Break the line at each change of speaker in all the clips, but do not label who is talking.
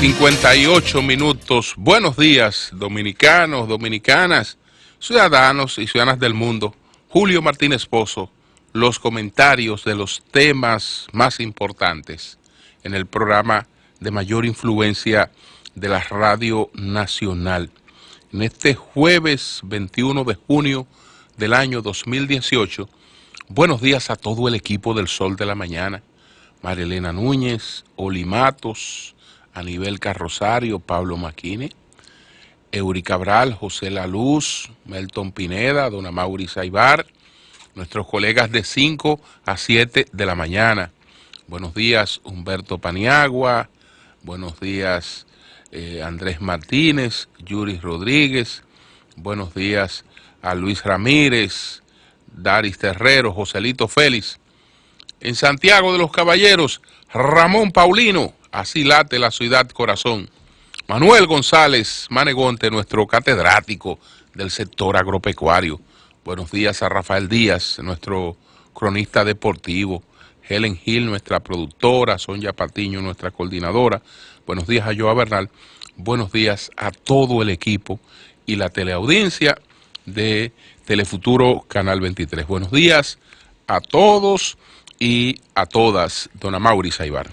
7:58. Buenos días, dominicanos, dominicanas, ciudadanos y ciudadanas del mundo. Julio Martínez Pozo, los comentarios de los temas más importantes en el programa de mayor influencia de la Radio Nacional. En este jueves 21 de junio del año 2018, buenos días a todo el equipo del Sol de la Mañana. María Elena Núñez, Oli Matos, Anibel Carrosario, Pablo Maquine, Eury Cabral, José La Luz, Melton Pineda, Don Amaury Saibar, nuestros colegas de 5 a 7 de la mañana. Buenos días, Humberto Paniagua, buenos días, Andrés Martínez, Yuri Rodríguez, buenos días a Luis Ramírez, Daris Terrero, Joselito Félix. En Santiago de los Caballeros, Ramón Paulino, así late la ciudad corazón. Manuel González Manegonte, nuestro catedrático del sector agropecuario. Buenos días a Rafael Díaz, nuestro cronista deportivo. Helen Gil, nuestra productora. Sonia Patiño, nuestra coordinadora. Buenos días a Joa Bernal. Buenos días a todo el equipo y la teleaudiencia de Telefuturo Canal 23. Buenos días a todos y a todas. Don Amaury Saibar.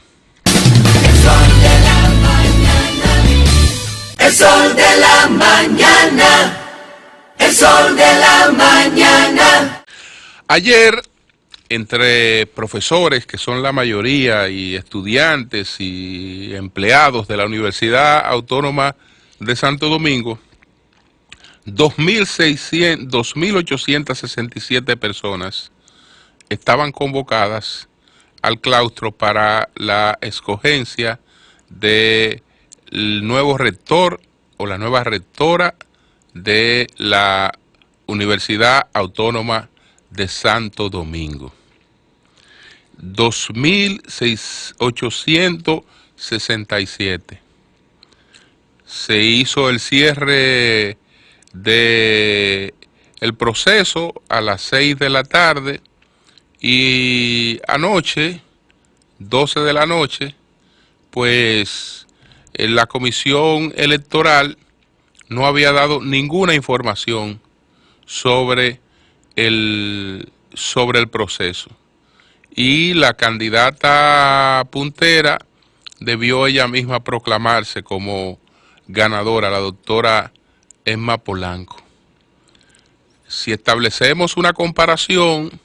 El sol de la mañana, el sol de la mañana.
Ayer, entre profesores, que son la mayoría, y estudiantes y empleados de la Universidad Autónoma de Santo Domingo, 2.867 personas estaban convocadas al claustro para la escogencia del nuevo rector o la nueva rectora de la Universidad Autónoma de Santo Domingo. 2.867. Se hizo el cierre de el proceso a las 6 de la tarde y anoche, 12 de la noche, pues la comisión electoral no había dado ninguna información sobre el proceso. Y la candidata puntera debió ella misma proclamarse como ganadora, la doctora Emma Polanco. Si establecemos una comparación,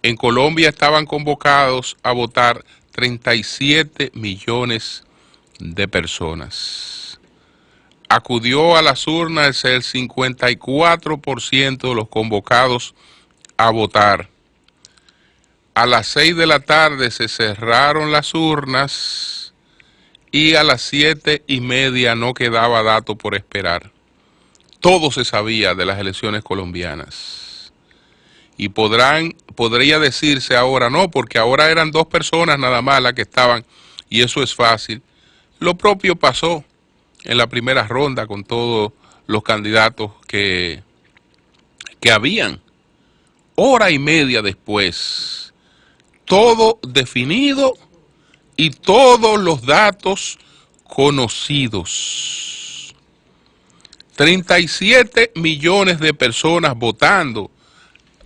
en Colombia estaban convocados a votar 37 millones de personas. Acudió a las urnas el 54% de los convocados a votar. A las 6 de la tarde se cerraron las urnas y a las 7:30 no quedaba dato por esperar. Todo se sabía de las elecciones colombianas. Y podría decirse ahora, no, porque ahora eran 2 personas nada más las que estaban, y eso es fácil. Lo propio pasó en la primera ronda con todos los candidatos que habían. Hora y media después, todo definido y todos los datos conocidos. 37 millones de personas votando.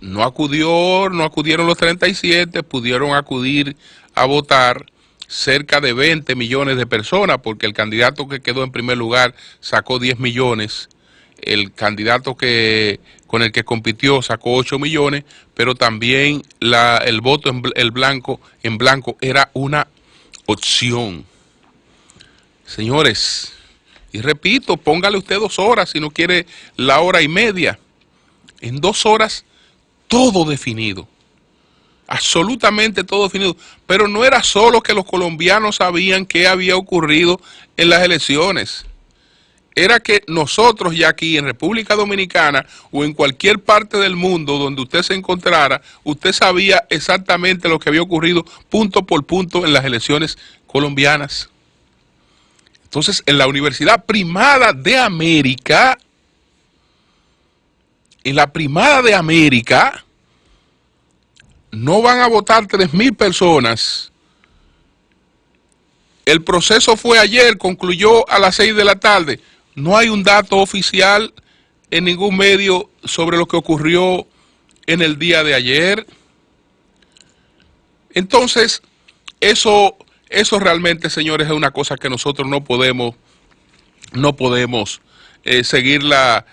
No acudieron los 37, pudieron acudir a votar cerca de 20 millones de personas, porque el candidato que quedó en primer lugar sacó 10 millones, el candidato con el que compitió sacó 8 millones, pero también el voto en blanco era una opción. Señores, y repito, póngale usted 2 horas si no quiere la hora y media. En 2 horas todo definido, absolutamente todo definido, pero no era solo que los colombianos sabían qué había ocurrido en las elecciones, era que nosotros ya aquí en República Dominicana o en cualquier parte del mundo donde usted se encontrara, usted sabía exactamente lo que había ocurrido punto por punto en las elecciones colombianas. Entonces, en la Universidad Primada de América, en la Primada de América, no van a votar 3.000 personas El proceso fue ayer, concluyó a las 6 de la tarde. No hay un dato oficial en ningún medio sobre lo que ocurrió en el día de ayer. Entonces, eso realmente, señores, es una cosa que nosotros no podemos seguirla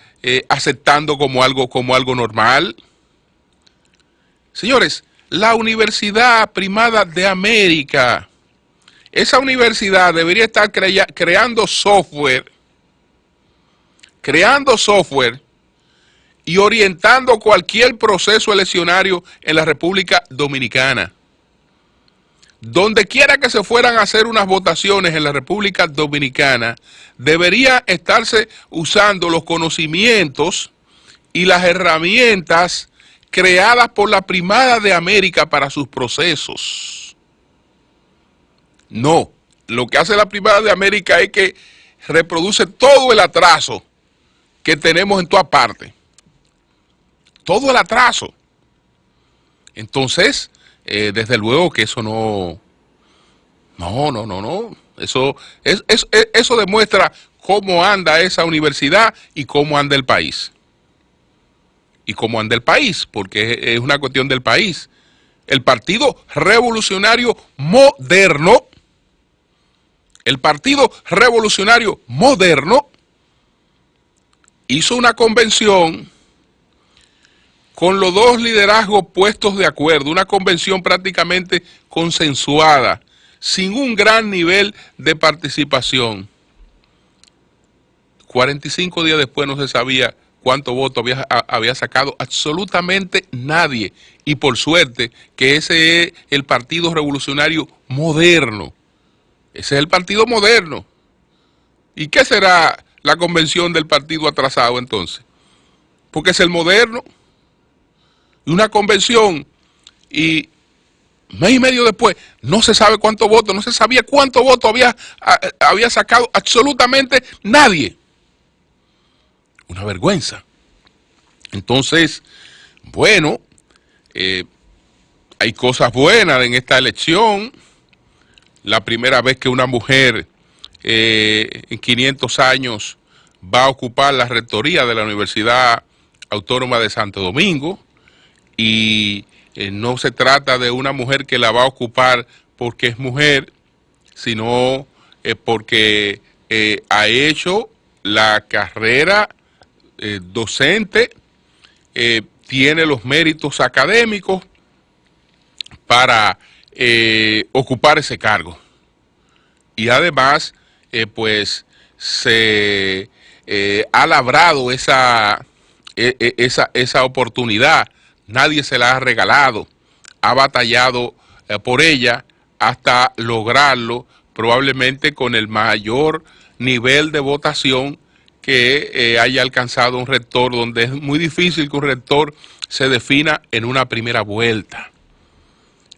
aceptando como algo normal. Señores, la Universidad Primada de América, esa universidad debería estar creando software y orientando cualquier proceso eleccionario en la República Dominicana. Donde quiera que se fueran a hacer unas votaciones en la República Dominicana, debería estarse usando los conocimientos y las herramientas creadas por la Primada de América para sus procesos. No, lo que hace la Primada de América es que reproduce todo el atraso que tenemos en toda parte. Todo el atraso. Entonces, desde luego que eso no. Eso demuestra cómo anda esa universidad y cómo anda el país. Y cómo anda el país, porque es una cuestión del país. El Partido Revolucionario Moderno, hizo una convención con los dos liderazgos puestos de acuerdo, una convención prácticamente consensuada, sin un gran nivel de participación. 45 días después no se sabía cuánto voto había sacado absolutamente nadie. Y por suerte que ese es el Partido Revolucionario Moderno. Ese es el Partido Moderno. ¿Y qué será la convención del partido atrasado entonces? Porque es el moderno. Una convención y mes y medio después no se sabe cuánto voto, no se sabía cuánto voto había sacado absolutamente nadie. Una vergüenza. Entonces, bueno, hay cosas buenas en esta elección. La primera vez que una mujer en 500 años va a ocupar la rectoría de la Universidad Autónoma de Santo Domingo. Y no se trata de una mujer que la va a ocupar porque es mujer, sino porque ha hecho la carrera docente, tiene los méritos académicos para ocupar ese cargo. Y además, pues se ha labrado esa oportunidad. Nadie se la ha regalado, ha batallado por ella hasta lograrlo, probablemente con el mayor nivel de votación que haya alcanzado un rector, donde es muy difícil que un rector se defina en una primera vuelta.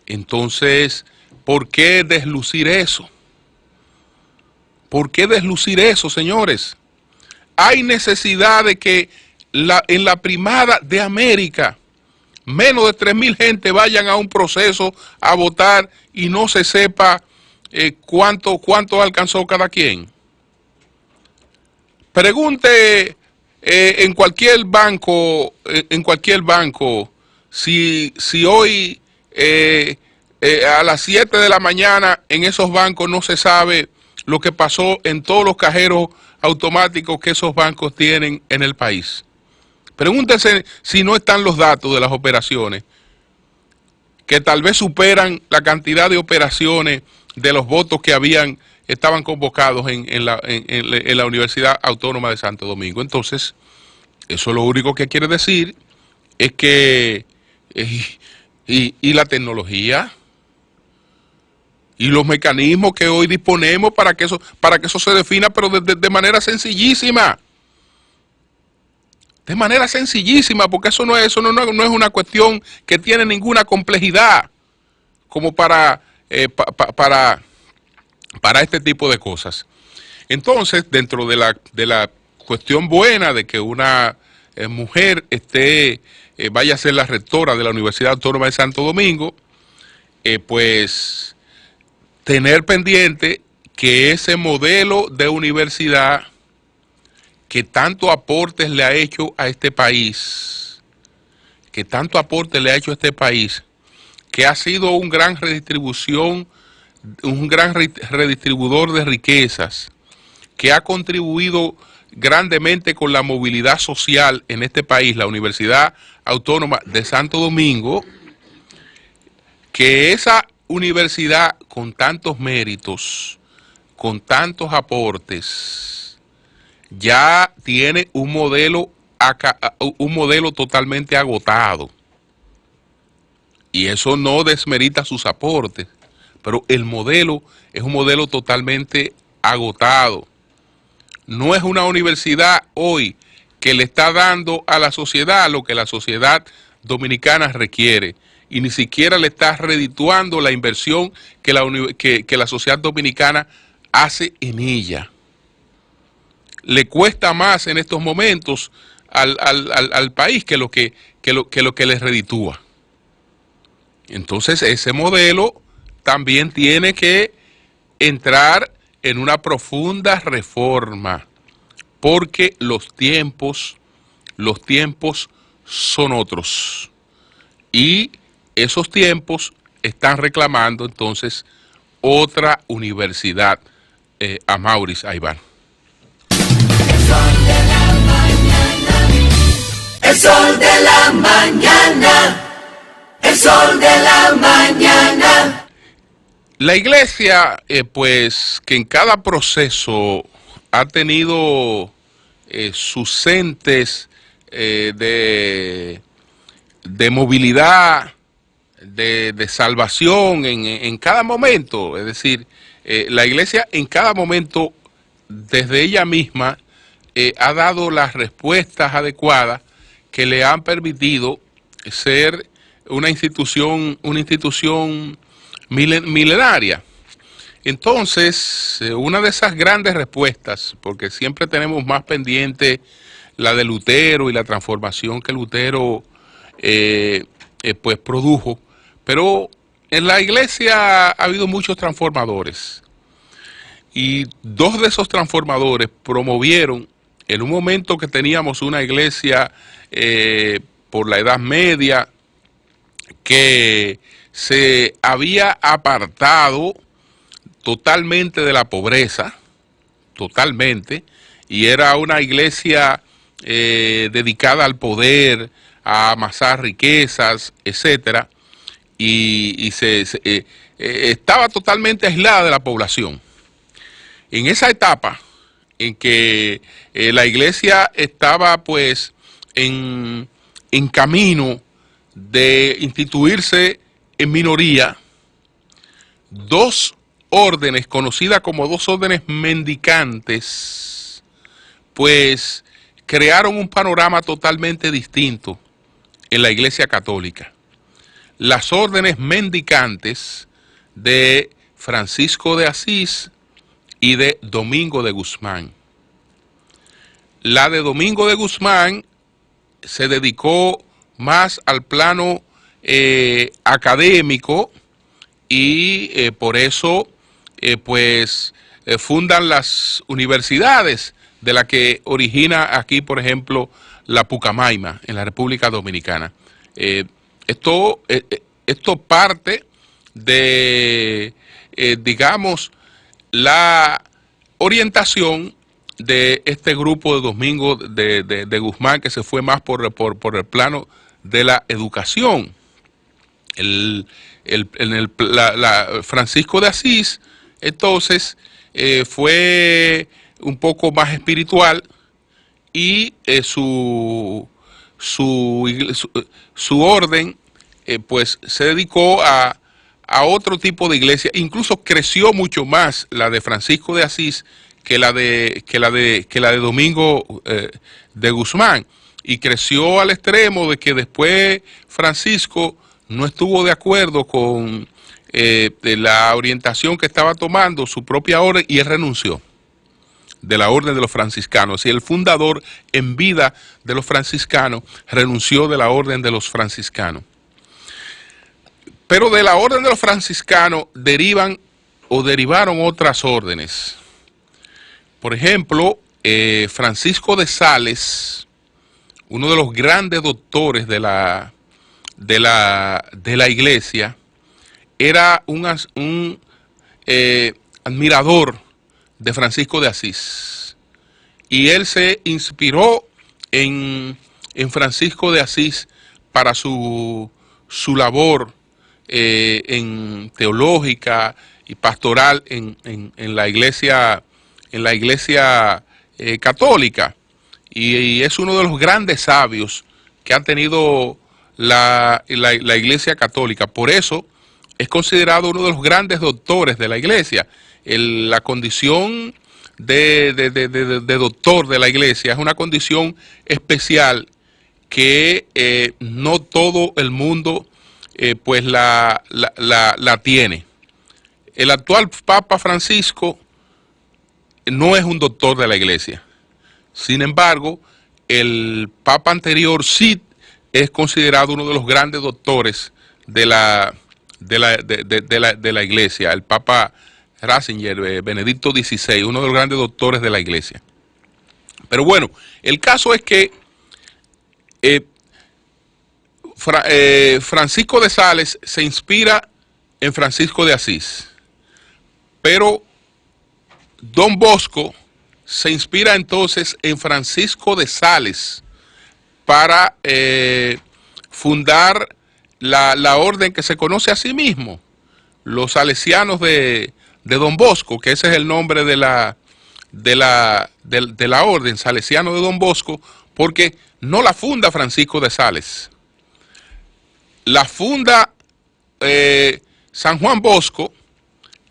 Entonces, ¿por qué deslucir eso? ¿Por qué deslucir eso, señores? Hay necesidad de que en la Primada de América menos de 3,000 gente vayan a un proceso a votar y no se sepa cuánto alcanzó cada quien. Pregunte en cualquier banco, si hoy a las 7 de la mañana en esos bancos no se sabe lo que pasó en todos los cajeros automáticos que esos bancos tienen en el país. Pregúntense si no están los datos de las operaciones, que tal vez superan la cantidad de operaciones de los votos que estaban convocados en la Universidad Autónoma de Santo Domingo. Entonces, eso lo único que quiere decir es que y la tecnología y los mecanismos que hoy disponemos para que eso se defina, pero de manera sencillísima. De manera sencillísima, porque eso no es una cuestión que tiene ninguna complejidad como para este tipo de cosas. Entonces, dentro de la cuestión buena de que una mujer vaya a ser la rectora de la Universidad Autónoma de Santo Domingo, pues tener pendiente que ese modelo de universidad que tanto aportes le ha hecho a este país, que tanto aporte le ha hecho a este país, que ha sido un gran redistribuidor de riquezas, que ha contribuido grandemente con la movilidad social en este país, la Universidad Autónoma de Santo Domingo, que esa universidad con tantos méritos, con tantos aportes, ya tiene un modelo totalmente agotado. Y eso no desmerita sus aportes, pero el modelo es un modelo totalmente agotado. No es una universidad hoy que le está dando a la sociedad lo que la sociedad dominicana requiere, y ni siquiera le está redituando la inversión que la sociedad dominicana hace en ella. Le cuesta más en estos momentos al país que lo que le reditúa. Entonces ese modelo también tiene que entrar en una profunda reforma, porque los tiempos son otros, y esos tiempos están reclamando entonces otra universidad, a Maurice Aybar.
El sol de la mañana. El sol de la mañana.
La iglesia, pues, que en cada proceso ha tenido sus entes de movilidad, de salvación en cada momento. Es decir, la iglesia en cada momento, desde ella misma, ha dado las respuestas adecuadas que le han permitido ser una institución milenaria. Entonces, una de esas grandes respuestas, porque siempre tenemos más pendiente la de Lutero y la transformación que Lutero pues produjo, pero en la iglesia ha habido muchos transformadores, y dos de esos transformadores promovieron, en un momento que teníamos una iglesia por la Edad Media, que se había apartado totalmente de la pobreza, totalmente, y era una iglesia dedicada al poder, a amasar riquezas, etcétera, y estaba totalmente aislada de la población. En esa etapa en que la iglesia estaba pues en camino de instituirse en minoría, dos órdenes, conocidas como dos órdenes mendicantes, pues crearon un panorama totalmente distinto en la Iglesia Católica. Las órdenes mendicantes de Francisco de Asís y de Domingo de Guzmán. La de Domingo de Guzmán se dedicó más al plano académico, y por eso fundan las universidades, de la que origina aquí, por ejemplo, la Pucamaima en la República Dominicana. Esto parte de, digamos, la orientación de este grupo de Domingo de Guzmán, que se fue más por el plano de la educación. Francisco de Asís, entonces, fue un poco más espiritual, y su orden pues se dedicó a otro tipo de iglesia. Incluso creció mucho más la de Francisco de Asís que la de Domingo de Guzmán, y creció al extremo de que después Francisco no estuvo de acuerdo con de la orientación que estaba tomando su propia orden, y él renunció de la orden de los franciscanos. Y el fundador en vida de los franciscanos renunció de la orden de los franciscanos. Pero de la orden de los franciscanos derivan o derivaron otras órdenes. Por ejemplo, Francisco de Sales, uno de los grandes doctores de la iglesia, era un admirador de Francisco de Asís. Y él se inspiró en Francisco de Asís para su labor en teológica y pastoral en la iglesia católica, y es uno de los grandes sabios que ha tenido la iglesia católica. Por eso es considerado uno de los grandes doctores de la iglesia. La condición de doctor de la iglesia es una condición especial que no todo el mundo pues la tiene. El actual Papa Francisco no es un doctor de la iglesia. Sin embargo, el Papa anterior sí es considerado uno de los grandes doctores de la iglesia, el Papa Ratzinger, Benedicto XVI, uno de los grandes doctores de la iglesia. Pero bueno, el caso es que Francisco de Sales se inspira en Francisco de Asís, pero Don Bosco se inspira entonces en Francisco de Sales para fundar la orden que se conoce a sí mismo, los salesianos de Don Bosco, que ese es el nombre de la orden, salesiano de Don Bosco, porque no la funda Francisco de Sales, la funda San Juan Bosco,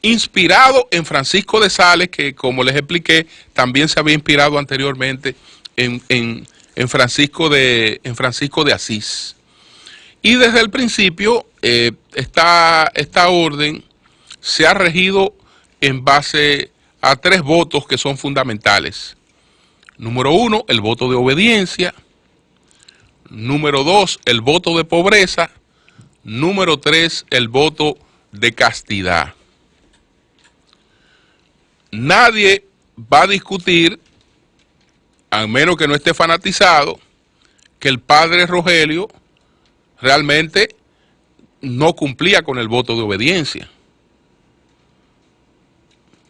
inspirado en Francisco de Sales, que como les expliqué, también se había inspirado anteriormente en Francisco de Asís. Y desde el principio esta orden se ha regido en base a 3 votos que son fundamentales. Número 1, el voto de obediencia. Número 2, el voto de pobreza. Número 3, el voto de castidad. Nadie va a discutir, a menos que no esté fanatizado, que el padre Rogelio realmente no cumplía con el voto de obediencia.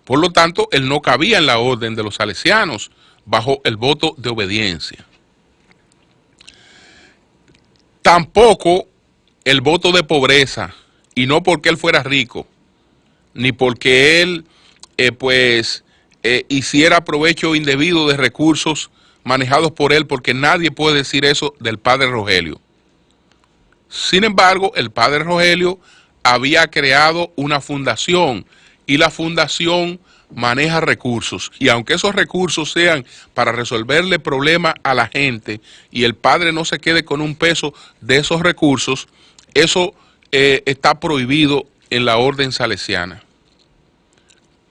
Por lo tanto, él no cabía en la orden de los salesianos bajo el voto de obediencia. Tampoco el voto de pobreza, y no porque él fuera rico, ni porque él hiciera provecho indebido de recursos manejados por él, porque nadie puede decir eso del padre Rogelio. Sin embargo, el padre Rogelio había creado una fundación, y la fundación maneja recursos, y aunque esos recursos sean para resolverle problemas a la gente y el padre no se quede con un peso de esos recursos, eso está prohibido en la orden salesiana,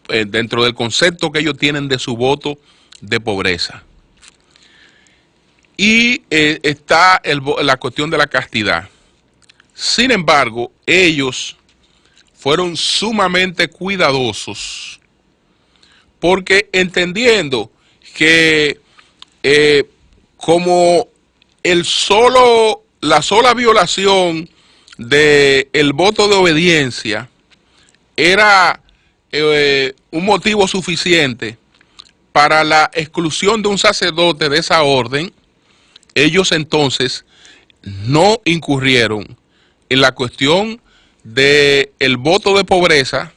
dentro del concepto que ellos tienen de su voto de pobreza. Y está la cuestión de la castidad. Sin embargo, ellos fueron sumamente cuidadosos, porque entendiendo que como la sola violación del voto de obediencia era un motivo suficiente para la exclusión de un sacerdote de esa orden, ellos entonces no incurrieron en la cuestión del voto de pobreza,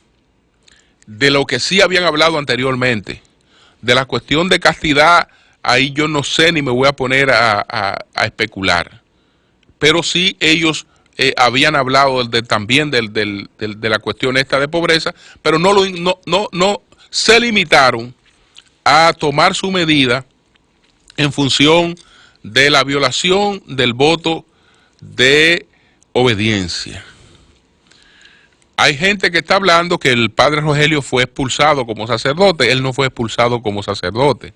de lo que sí habían hablado anteriormente. De la cuestión de castidad, ahí yo no sé ni me voy a poner a especular. Pero sí ellos habían hablado también de la cuestión esta de pobreza, pero no se limitaron a tomar su medida en función de la violación del voto de obediencia. Hay gente que está hablando que el padre Rogelio fue expulsado como sacerdote. Él no fue expulsado como sacerdote.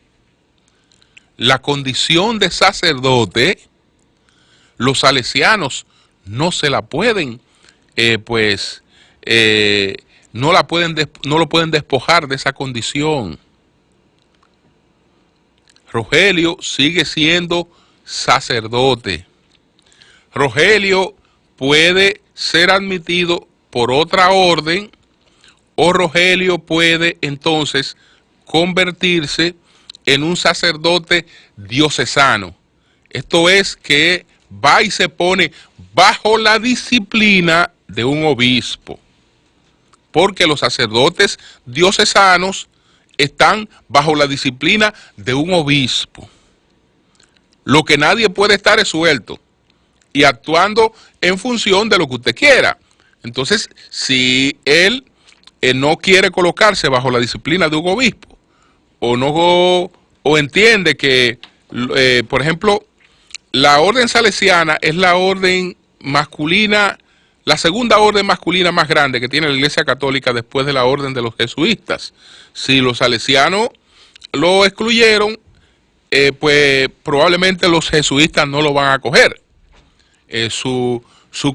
La condición de sacerdote, los salesianos no se la pueden no lo pueden despojar de esa condición. Rogelio sigue siendo sacerdote. Rogelio puede ser admitido por otra orden, o Rogelio puede entonces convertirse en un sacerdote diocesano. Esto es que va y se pone bajo la disciplina de un obispo, porque los sacerdotes diocesanos están bajo la disciplina de un obispo. Lo que nadie puede estar es suelto y actuando en función de lo que usted quiera. Entonces, si él no quiere colocarse bajo la disciplina de un obispo, o entiende que, por ejemplo, la orden salesiana es la orden masculina, la segunda orden masculina más grande que tiene la Iglesia Católica después de la orden de los jesuitas. Si los salesianos lo excluyeron, pues probablemente los jesuitas no lo van a coger. Su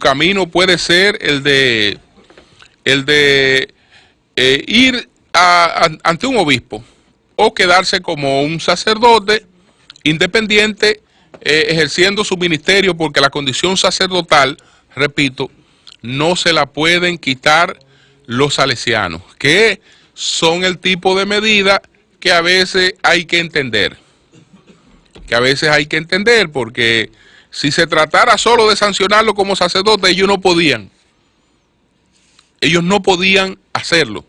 camino puede ser el de ir ante un obispo o quedarse como un sacerdote independiente, ejerciendo su ministerio, porque la condición sacerdotal, repito, no se la pueden quitar los salesianos, que son el tipo de medida que a veces hay que entender. Porque si se tratara solo de sancionarlo como sacerdote, ellos no podían hacerlo.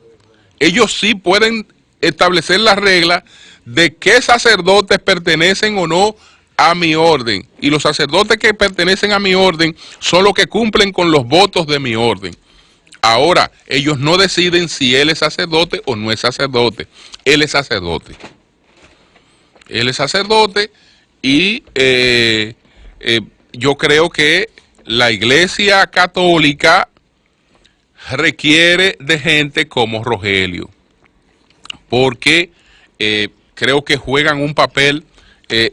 Ellos sí pueden establecer las reglas de qué sacerdotes pertenecen o no a mi orden. Y los sacerdotes que pertenecen a mi orden son los que cumplen con los votos de mi orden. Ahora, ellos no deciden si él es sacerdote o no es sacerdote. Él es sacerdote. Y yo creo que la Iglesia Católica requiere de gente como Rogelio, porque creo que juegan un papel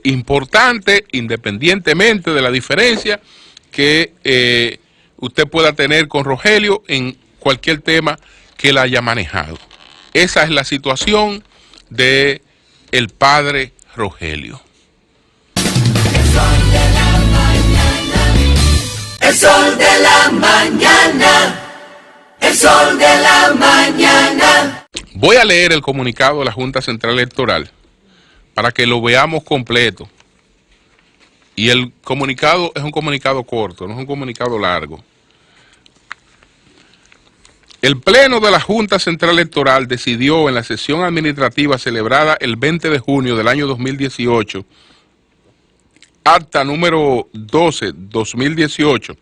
importante, independientemente de la diferencia que usted pueda tener con Rogelio en cualquier tema que él haya manejado. Esa es la situación de el padre Rogelio.
El sol de la mañana. El sol de la mañana.
Voy a leer el comunicado de la Junta Central Electoral para que lo veamos completo. Y el comunicado es un comunicado corto, no es un comunicado largo. El Pleno de la Junta Central Electoral decidió en la sesión administrativa celebrada el 20 de junio del año 2018, acta número 12/2018,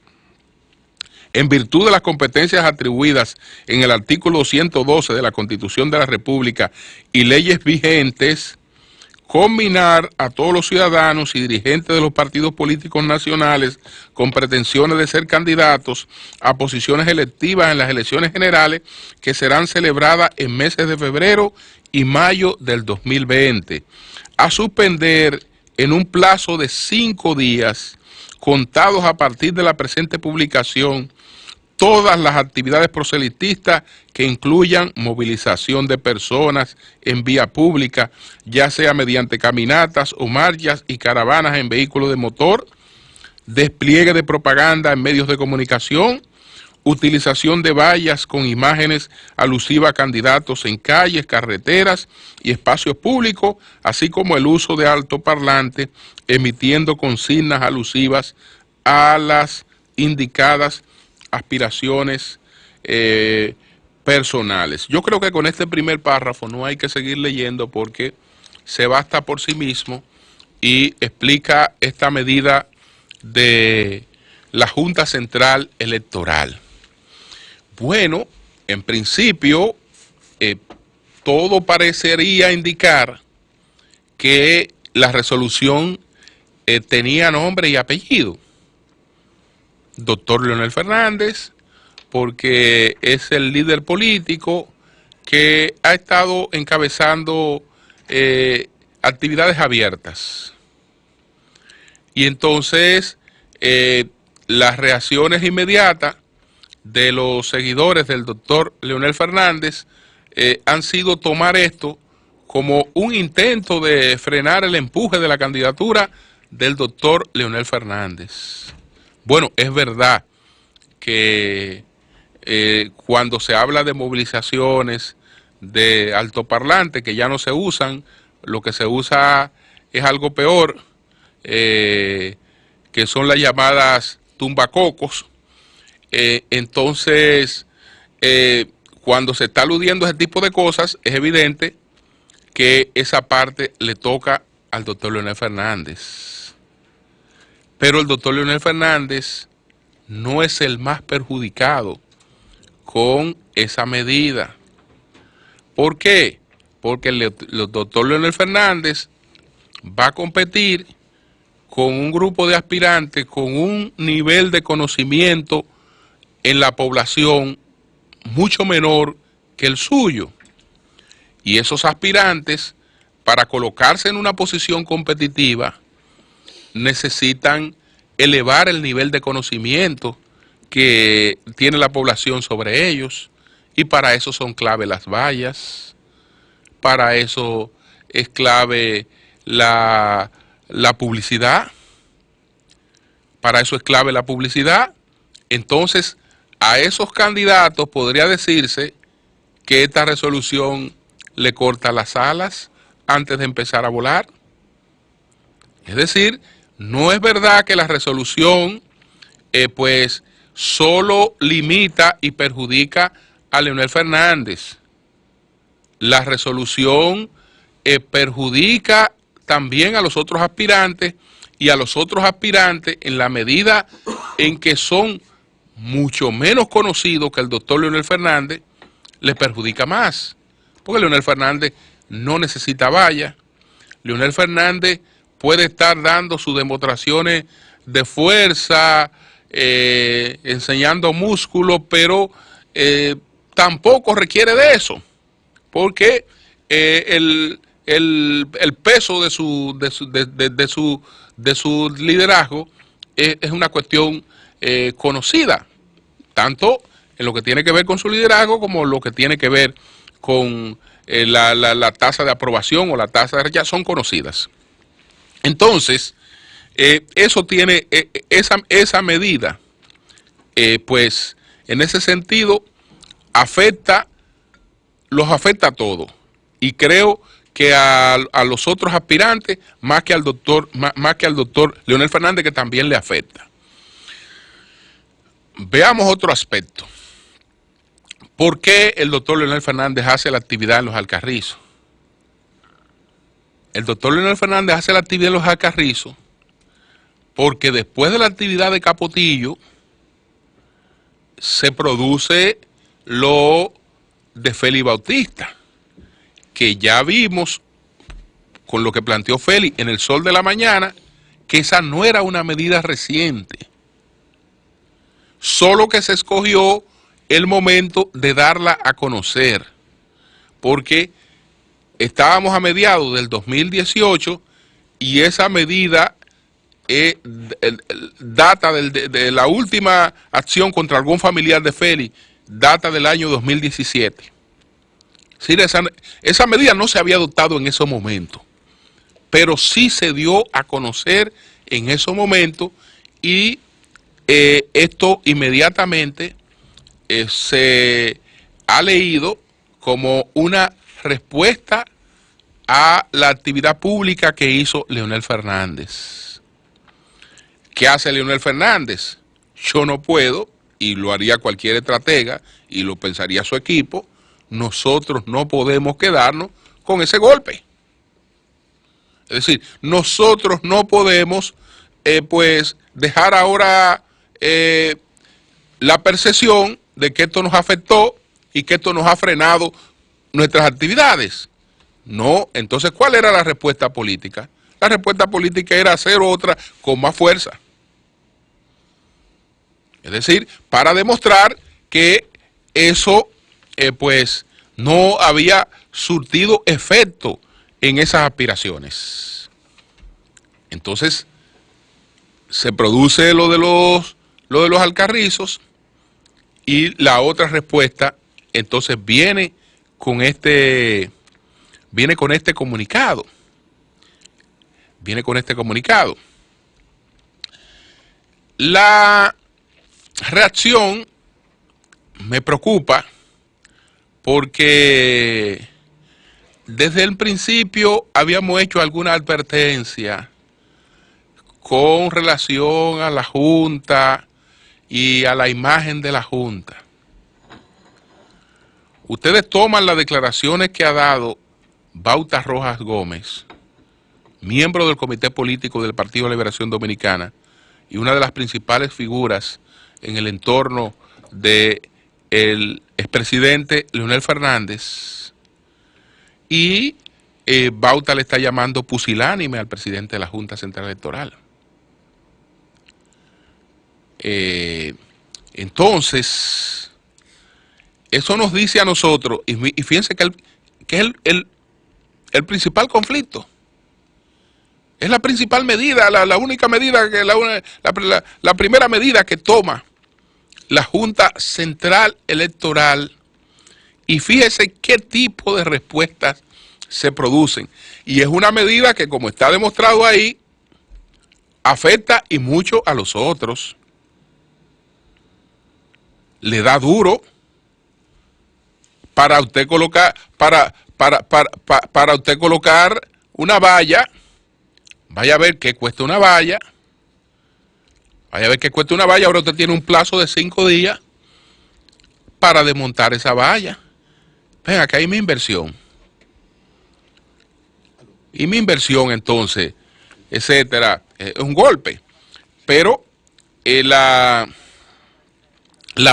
en virtud de las competencias atribuidas en el artículo 112 de la Constitución de la República y leyes vigentes, combinar a todos los ciudadanos y dirigentes de los partidos políticos nacionales con pretensiones de ser candidatos a posiciones electivas en las elecciones generales que serán celebradas en meses de febrero y mayo del 2020, a suspender en un plazo de 5 días, contados a partir de la presente publicación, todas las actividades proselitistas que incluyan movilización de personas en vía pública, ya sea mediante caminatas o marchas y caravanas en vehículos de motor, despliegue de propaganda en medios de comunicación, utilización de vallas con imágenes alusivas a candidatos en calles, carreteras y espacios públicos, así como el uso de altoparlantes emitiendo consignas alusivas a las indicadas aspiraciones personales. Yo creo que con este primer párrafo no hay que seguir leyendo porque se basta por sí mismo y explica esta medida de la Junta Central Electoral. Bueno, en principio, todo parecería indicar que la resolución tenía nombre y apellido. Doctor Leonel Fernández, porque es el líder político que ha estado encabezando actividades abiertas. Y entonces las reacciones inmediatas de los seguidores del doctor Leonel Fernández han sido tomar esto como un intento de frenar el empuje de la candidatura del doctor Leonel Fernández. Bueno, es verdad que cuando se habla de movilizaciones de altoparlantes que ya no se usan, lo que se usa es algo peor, que son las llamadas tumbacocos. Entonces, cuando se está aludiendo a ese tipo de cosas, es evidente que esa parte le toca al doctor Leonel Fernández. Pero el doctor Leonel Fernández no es el más perjudicado con esa medida. ¿Por qué? Porque el doctor Leonel Fernández va a competir con un grupo de aspirantes con un nivel de conocimiento en la población mucho menor que el suyo. Y esos aspirantes, para colocarse en una posición competitiva, necesitan elevar el nivel de conocimiento que tiene la población sobre ellos, y para eso son clave las vallas, para eso es clave la publicidad, para eso es clave la publicidad. Entonces, a esos candidatos podría decirse que esta resolución le corta las alas antes de empezar a volar. Es decir, no es verdad que la resolución pues solo limita y perjudica a Leonel Fernández. La resolución perjudica también a los otros aspirantes, y a los otros aspirantes en la medida en que son mucho menos conocidos que el doctor Leonel Fernández, les perjudica más. Porque Leonel Fernández no necesita valla. Leonel Fernández puede estar dando sus demostraciones de fuerza, enseñando músculo, pero tampoco requiere de eso, porque el peso de su liderazgo es una cuestión conocida, tanto en lo que tiene que ver con su liderazgo como lo que tiene que ver con la tasa de aprobación o la tasa de rechazo, son conocidas. Entonces, eso tiene, esa medida, pues en ese sentido, los afecta a todos. Y creo que a los otros aspirantes, más que al doctor Leonel Fernández, que también le afecta. Veamos otro aspecto. ¿Por qué el doctor Leonel Fernández hace la actividad en los Alcarrizos? El doctor Leonel Fernández hace la actividad en los Alcarrizos porque después de la actividad de Capotillo se produce lo de Félix Bautista, que ya vimos con lo que planteó Félix en El Sol de la Mañana, que esa no era una medida reciente, solo que se escogió el momento de darla a conocer, porque estábamos a mediados del 2018 y esa medida data de la última acción contra algún familiar de Félix, data del año 2017. Sí, esa medida no se había adoptado en ese momento, pero sí se dio a conocer en ese momento, y esto inmediatamente se ha leído como una respuesta a la actividad pública que hizo Leonel Fernández. ¿Qué hace Leonel Fernández? Yo no puedo, y lo haría cualquier estratega, y lo pensaría su equipo, nosotros no podemos quedarnos con ese golpe. Es decir, nosotros no podemos pues dejar ahora la percepción de que esto nos afectó y que esto nos ha frenado nuestras actividades. No, entonces, ¿cuál era la respuesta política? La respuesta política era hacer otra con más fuerza. Es decir, para demostrar que eso pues no había surtido efecto en esas aspiraciones. Entonces, se produce lo de los Alcarrizos, Y la otra respuesta, entonces, viene con este comunicado. Viene con este comunicado. La reacción me preocupa porque desde el principio habíamos hecho alguna advertencia con relación a la Junta y a la imagen de la Junta. Ustedes toman las declaraciones que ha dado Bauta Rojas Gómez, miembro del Comité Político del Partido de Liberación Dominicana y una de las principales figuras en el entorno del expresidente Leonel Fernández, y Bauta le está llamando pusilánime al presidente de la Junta Central Electoral. Entonces, eso nos dice a nosotros, y fíjense que es el principal conflicto. Es la principal medida, la única medida, la primera medida que toma la Junta Central Electoral. Y fíjese qué tipo de respuestas se producen. Y es una medida que, como está demostrado ahí, afecta y mucho a los otros. Le da duro para usted colocar, para usted colocar una valla. Vaya a ver qué cuesta una valla. Vaya a ver qué cuesta una valla. Ahora usted tiene un plazo de 5 días para desmontar esa valla. Ven, acá hay mi inversión. Y mi inversión, entonces, etcétera, es un golpe. Pero la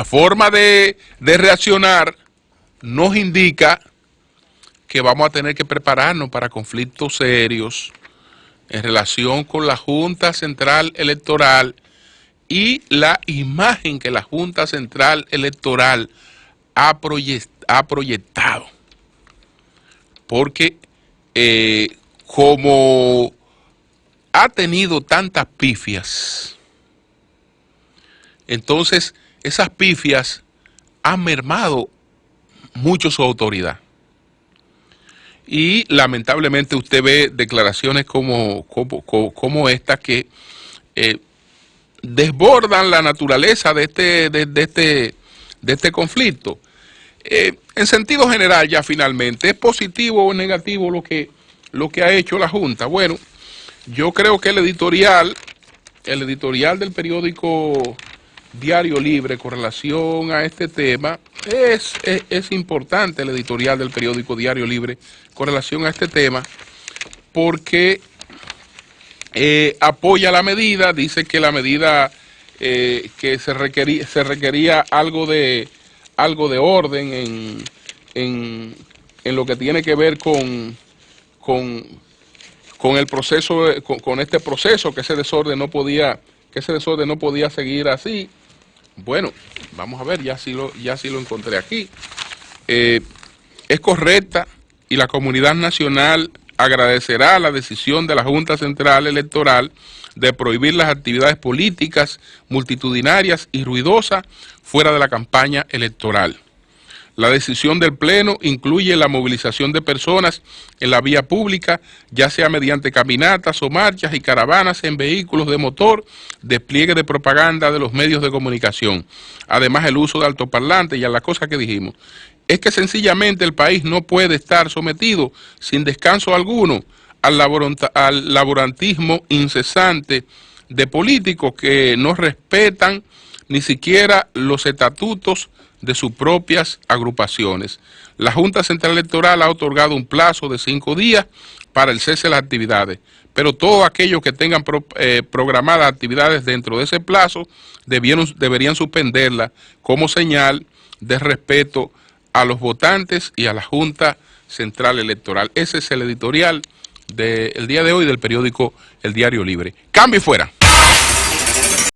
forma de reaccionar nos indica que vamos a tener que prepararnos para conflictos serios en relación con la Junta Central Electoral y la imagen que la Junta Central Electoral ha proyectado. Porque como ha tenido tantas pifias, entonces esas pifias han mermado mucho su autoridad. Y lamentablemente usted ve declaraciones como esta que desbordan la naturaleza de este conflicto. En sentido general, ya finalmente, ¿es positivo o negativo lo que ha hecho la Junta? Bueno, yo creo que el editorial del periódico Diario Libre con relación a este tema, es importante el editorial del periódico Diario Libre con relación a este tema, porque apoya la medida, dice que la medida que se requería algo de orden en lo que tiene que ver con el proceso, con este proceso, que ese desorden no podía seguir así. Bueno, vamos a ver, ya sí lo encontré aquí. Es correcta y la comunidad nacional agradecerá la decisión de la Junta Central Electoral de prohibir las actividades políticas multitudinarias y ruidosas fuera de la campaña electoral. La decisión del Pleno incluye la movilización de personas en la vía pública, ya sea mediante caminatas o marchas y caravanas en vehículos de motor, despliegue de propaganda de los medios de comunicación. Además, el uso de altoparlantes, y a la cosa que dijimos, es que sencillamente el país no puede estar sometido sin descanso alguno al laborantismo incesante de políticos que no respetan ni siquiera los estatutos de sus propias agrupaciones. La Junta Central Electoral ha otorgado un plazo de 5 días para el cese de las actividades, pero todos aquellos que tengan programadas actividades dentro de ese plazo deberían suspenderlas como señal de respeto a los votantes y a la Junta Central Electoral. Ese es el editorial del día de hoy del periódico El Diario Libre. Cambio y fuera.